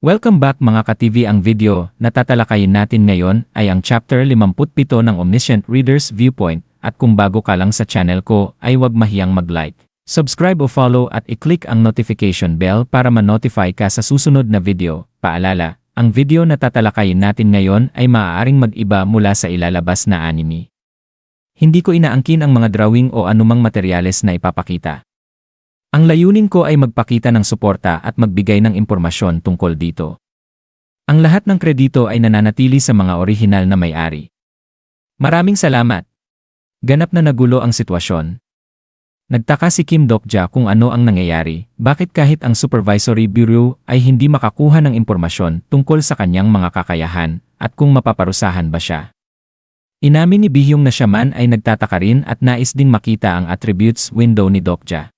Welcome back mga ka-TV. Ang video na tatalakayin natin ngayon ay ang Chapter 57 ng Omniscient Reader's Viewpoint, at kung bago ka lang sa channel ko ay huwag mahiyang mag-like, subscribe o follow at i-click ang notification bell para ma-notify ka sa susunod na video. Paalala, ang video na tatalakayin natin ngayon ay maaaring mag-iba mula sa ilalabas na anime. Hindi ko inaangkin ang mga drawing o anumang materyales na ipapakita. Ang layunin ko ay magpakita ng suporta at magbigay ng impormasyon tungkol dito. Ang lahat ng kredito ay nananatili sa mga orihinal na may-ari. Maraming salamat. Ganap na nagulo ang sitwasyon. Nagtaka si Kim Dokja kung ano ang nangyayari, bakit kahit ang Supervisory Bureau ay hindi makakuha ng impormasyon tungkol sa kanyang mga kakayahan at kung mapaparusahan ba siya. Inamin ni Bihyong na siya man ay nagtataka rin at nais ding makita ang attributes window ni Dokja.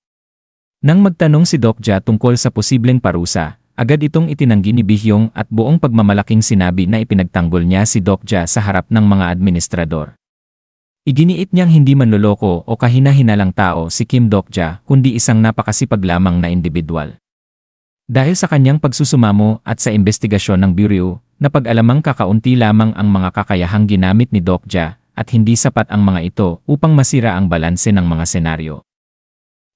Nang magtanong si Dokja tungkol sa posibleng parusa, agad itong itinanggi ni Bihyong at buong pagmamalaking sinabi na ipinagtanggol niya si Dokja sa harap ng mga administrador. Iginiit niyang hindi manloloko o kahina-hinalang tao si Kim Dokja kundi isang napakasipag lamang na individual. Dahil sa kanyang pagsusumamo at sa investigasyon ng Bureau, napag-alamang kakaunti lamang ang mga kakayahang ginamit ni Dokja at hindi sapat ang mga ito upang masira ang balanse ng mga senaryo.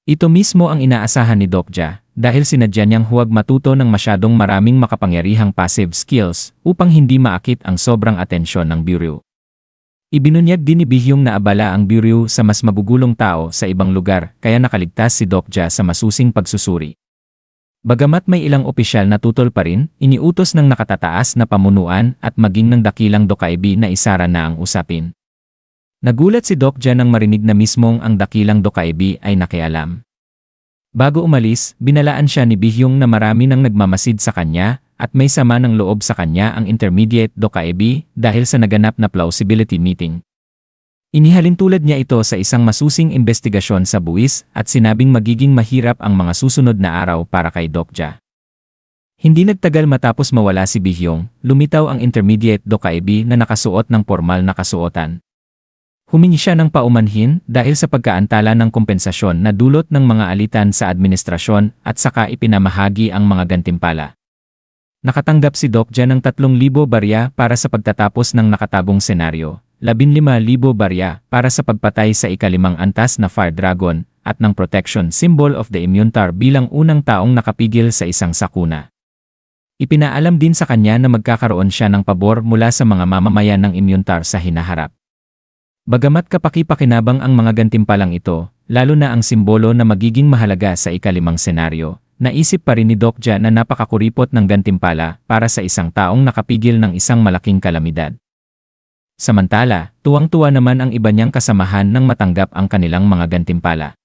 Ito mismo ang inaasahan ni Dokja dahil sinadya niyang huwag matuto ng masyadong maraming makapangyarihang passive skills upang hindi maakit ang sobrang atensyon ng Bureau. Ibinunyag din ni Bihyong na abala ang Bureau sa mas magugulong tao sa ibang lugar kaya nakaligtas si Dokja sa masusing pagsusuri. Bagamat may ilang opisyal na tutol pa rin, iniutos ng nakatataas na pamunuan at maging ng dakilang Dokaibi na isara na ang usapin. Nagulat si Dokja nang marinig na mismong ang dakilang Dokaibi ay nakialam. Bago umalis, binalaan siya ni Bihyong na marami nang nagmamasid sa kanya at may sama ng loob sa kanya ang Intermediate Dokaibi dahil sa naganap na plausibility meeting. Inihalin tulad niya ito sa isang masusing investigasyon sa buwis at sinabing magiging mahirap ang mga susunod na araw para kay Dokja. Hindi nagtagal matapos mawala si Bihyong, lumitaw ang Intermediate Dokaibi na nakasuot ng formal na kasuotan. Humingi siya ng paumanhin dahil sa pagkaantala ng kompensasyon na dulot ng mga alitan sa administrasyon at saka ipinamahagi ang mga gantimpala. Nakatanggap si Dokja ng 3,000 barya para sa pagtatapos ng nakatagong senaryo, 15,000 barya para sa pagpatay sa ikalimang antas na Fire Dragon, at ng Protection Symbol of the Immuntar bilang unang taong nakapigil sa isang sakuna. Ipinaalam din sa kanya na magkakaroon siya ng pabor mula sa mga mamamayan ng Immuntar sa hinaharap. Bagamat kapaki-pakinabang ang mga gantimpalang ito, lalo na ang simbolo na magiging mahalaga sa ikalimang senaryo, naisip pa rin ni Dokja na napakakuripot ng gantimpala para sa isang taong nakapigil ng isang malaking kalamidad. Samantala, tuwang-tuwa naman ang iba niyang kasamahan nang matanggap ang kanilang mga gantimpala.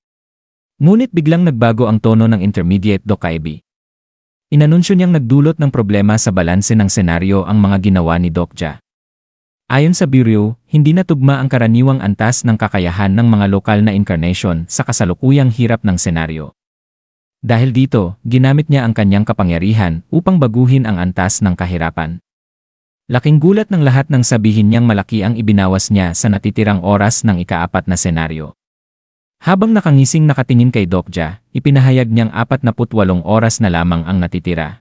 Ngunit biglang nagbago ang tono ng Intermediate Dokaibi. Inanunsyo niyang nagdulot ng problema sa balanse ng senaryo ang mga ginawa ni Dokja. Ayon sa Bureau, hindi natugma ang karaniwang antas ng kakayahan ng mga lokal na incarnation sa kasalukuyang hirap ng senaryo. Dahil dito, ginamit niya ang kanyang kapangyarihan upang baguhin ang antas ng kahirapan. Laking gulat ng lahat nang sabihin niyang malaki ang ibinawas niya sa natitirang oras ng ika-4 na senaryo. Habang nakangising nakatingin kay Dokja, ipinahayag niyang 48 oras na lamang ang natitira.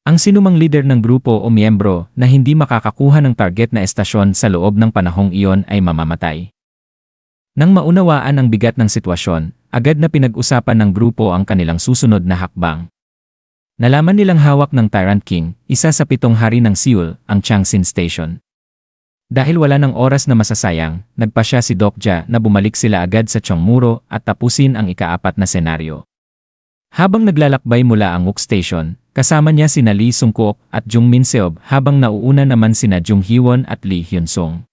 Ang sinumang leader ng grupo o miyembro na hindi makakakuha ng target na estasyon sa loob ng panahong iyon ay mamamatay. Nang maunawaan ang bigat ng sitwasyon, agad na pinag-usapan ng grupo ang kanilang susunod na hakbang. Nalaman nilang hawak ng Tyrant King, isa sa 7 hari ng Seoul, ang Changsin Station. Dahil wala ng oras na masasayang, nagpasya si Dokja na bumalik sila agad sa Chongmuro at tapusin ang ika-4 na senaryo. Habang naglalakbay mula ang Wook Station, kasama niya sina Lee Sung-kook at Jung Min-seob habang nauuna naman sina Jung Hee-won at Lee Hyun-sung.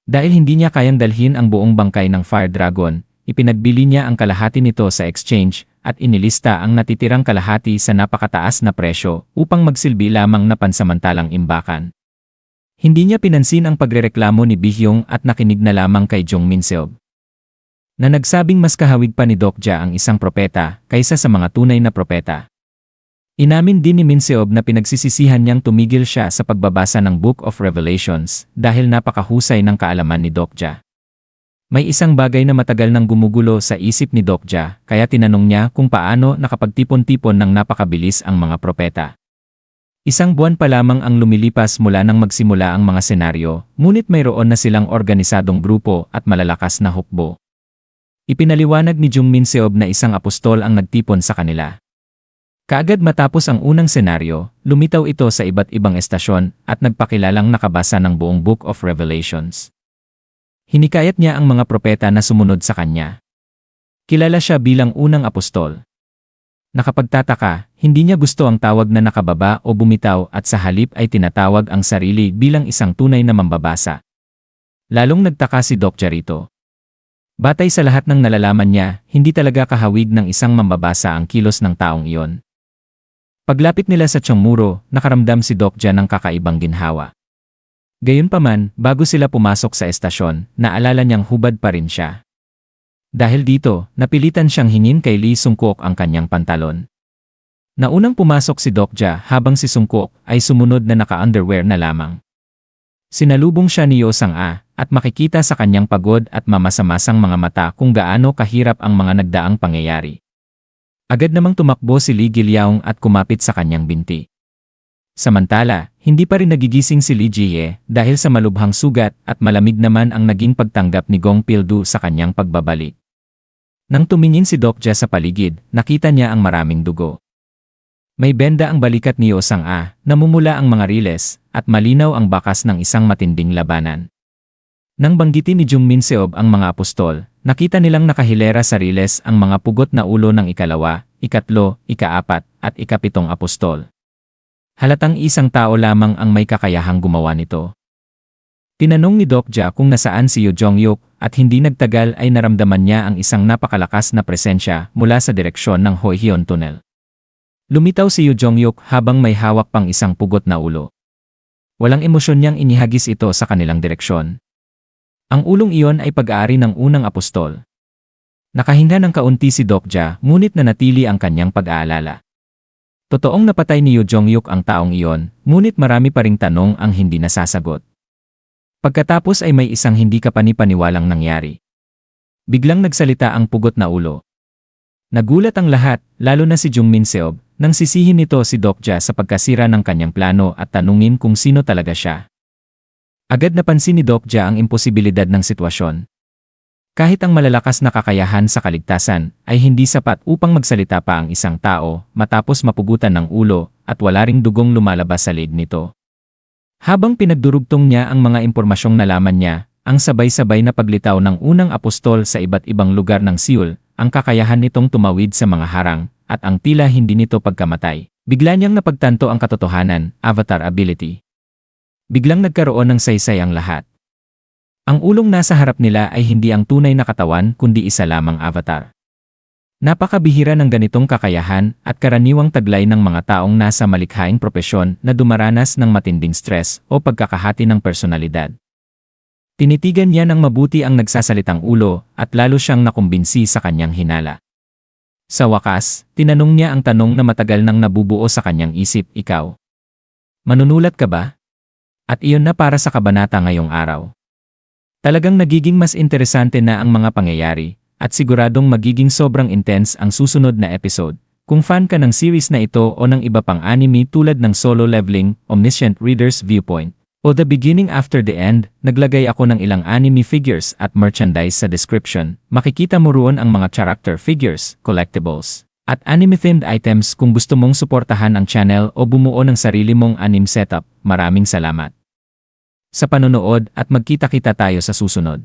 Dahil hindi niya kayang dalhin ang buong bangkay ng Fire Dragon, ipinagbili niya ang kalahati nito sa exchange at inilista ang natitirang kalahati sa napakataas na presyo upang magsilbi lamang na pansamantalang imbakan. Hindi niya pinansin ang pagrereklamo ni Bihyong at nakinig na lamang kay Jung Min-seob, na nagsabing mas kahawig pa ni Dokja ang isang propeta kaysa sa mga tunay na propeta. Inamin din ni Min-seob na pinagsisisihan niyang tumigil siya sa pagbabasa ng Book of Revelations dahil napakahusay ng kaalaman ni Dokja. May isang bagay na matagal nang gumugulo sa isip ni Dokja kaya tinanong niya kung paano nakapagtipon-tipon ng napakabilis ang mga propeta. Isang buwan pa lamang ang lumilipas mula nang magsimula ang mga senaryo, ngunit mayroon na silang organisadong grupo at malalakas na hukbo. Ipinaliwanag ni Jung Min Seob na isang apostol ang nagtipon sa kanila. Kaagad matapos ang unang senaryo, lumitaw ito sa iba't ibang estasyon at nagpakilalang nakabasa ng buong Book of Revelations. Hinikayat niya ang mga propeta na sumunod sa kanya. Kilala siya bilang unang apostol. Nakapagtataka, hindi niya gusto ang tawag na nakababa o bumitaw at sa halip ay tinatawag ang sarili bilang isang tunay na mambabasa. Lalong nagtaka si Dokja rito. Batay sa lahat ng nalalaman niya, hindi talaga kahawig ng isang mambabasa ang kilos ng taong iyon. Paglapit nila sa Chongmuro, nakaramdam si Dokja ng kakaibang ginhawa. Gayunpaman, bago sila pumasok sa estasyon, naalala niyang hubad pa rin siya. Dahil dito, napilitan siyang hingin kay Lee Sung-kook ang kanyang pantalon. Naunang pumasok si Dokja habang si Sung-kook ay sumunod na naka-underwear na lamang. Sinalubong siya ni Yo Sang-a at makikita sa kanyang pagod at mamasa-masang mga mata kung gaano kahirap ang mga nagdaang pangyayari. Agad namang tumakbo si Lee Gilyaong at kumapit sa kanyang binti. Samantala, hindi pa rin nagigising si Lee Ji-hye dahil sa malubhang sugat at malamig naman ang naging pagtanggap ni Gong Pil-du sa kanyang pagbabalik. Nang tumingin si Dokja sa paligid, nakita niya ang maraming dugo. May benda ang balikat ni Yo Sang-a, namumula ang mga riles, at malinaw ang bakas ng isang matinding labanan. Nang banggitin ni Jung Min Seob ang mga apostol, nakita nilang nakahilera sa riles ang mga pugot na ulo ng ikalawa, ikatlo, ikaapat, at ikapitong apostol. Halatang isang tao lamang ang may kakayahang gumawa nito. Tinanong ni Dokja kung nasaan si Yoo Jong-yuk at hindi nagtagal ay naramdaman niya ang isang napakalakas na presensya mula sa direksyon ng Hoihyun Tunnel. Lumitaw si Yoo Jong-yuk habang may hawak pang isang pugot na ulo. Walang emosyon niyang inihagis ito sa kanilang direksyon. Ang ulong iyon ay pag-aari ng unang apostol. Nakahinga ng kaunti si Dokja ngunit nanatili ang kanyang pag-aalala. Totoong napatay ni Yoo Jong-yuk ang taong iyon, ngunit marami pa ring tanong ang hindi nasasagot. Pagkatapos ay may isang hindi kapani-paniwalang nangyari. Biglang nagsalita ang pugot na ulo. Nagulat ang lahat, lalo na si Jung Min Seob, nang sisihin nito si Dokja sa pagkasira ng kanyang plano at tanungin kung sino talaga siya. Agad napansin ni Dokja ang imposibilidad ng sitwasyon. Kahit ang malalakas na kakayahan sa kaligtasan ay hindi sapat upang magsalita pa ang isang tao matapos mapugutan ng ulo at wala ring dugong lumalabas sa leeg nito. Habang pinagdurugtong niya ang mga impormasyong nalaman niya, ang sabay-sabay na paglitaw ng unang apostol sa iba't ibang lugar ng Seoul, ang kakayahan nitong tumawid sa mga harang, at ang tila hindi nito pagkamatay. Bigla niyang napagtanto ang katotohanan, avatar ability. Biglang nagkaroon ng saysay ang lahat. Ang ulong nasa harap nila ay hindi ang tunay na katawan kundi isa lamang avatar. Napakabihira ng ganitong kakayahan at karaniwang taglay ng mga taong nasa malikhaing propesyon na dumaranas ng matinding stress o pagkakahati ng personalidad. Tinitigan niya ng mabuti ang nagsasalitang ulo at lalo siyang nakumbinsi sa kanyang hinala. Sa wakas, tinanong niya ang tanong na matagal nang nabubuo sa kanyang isip, ikaw. Manunulat ka ba? At iyon na para sa kabanata ngayong araw. Talagang nagiging mas interesante na ang mga pangyayari, at siguradong magiging sobrang intense ang susunod na episode. Kung fan ka ng series na ito o ng iba pang anime tulad ng Solo Leveling, Omniscient Reader's Viewpoint, o The Beginning After the End, naglagay ako ng ilang anime figures at merchandise sa description. Makikita mo roon ang mga character figures, collectibles, at anime-themed items kung gusto mong suportahan ang channel o bumuo ng sarili mong anime setup. Maraming salamat sa panonood at magkita-kita tayo sa susunod.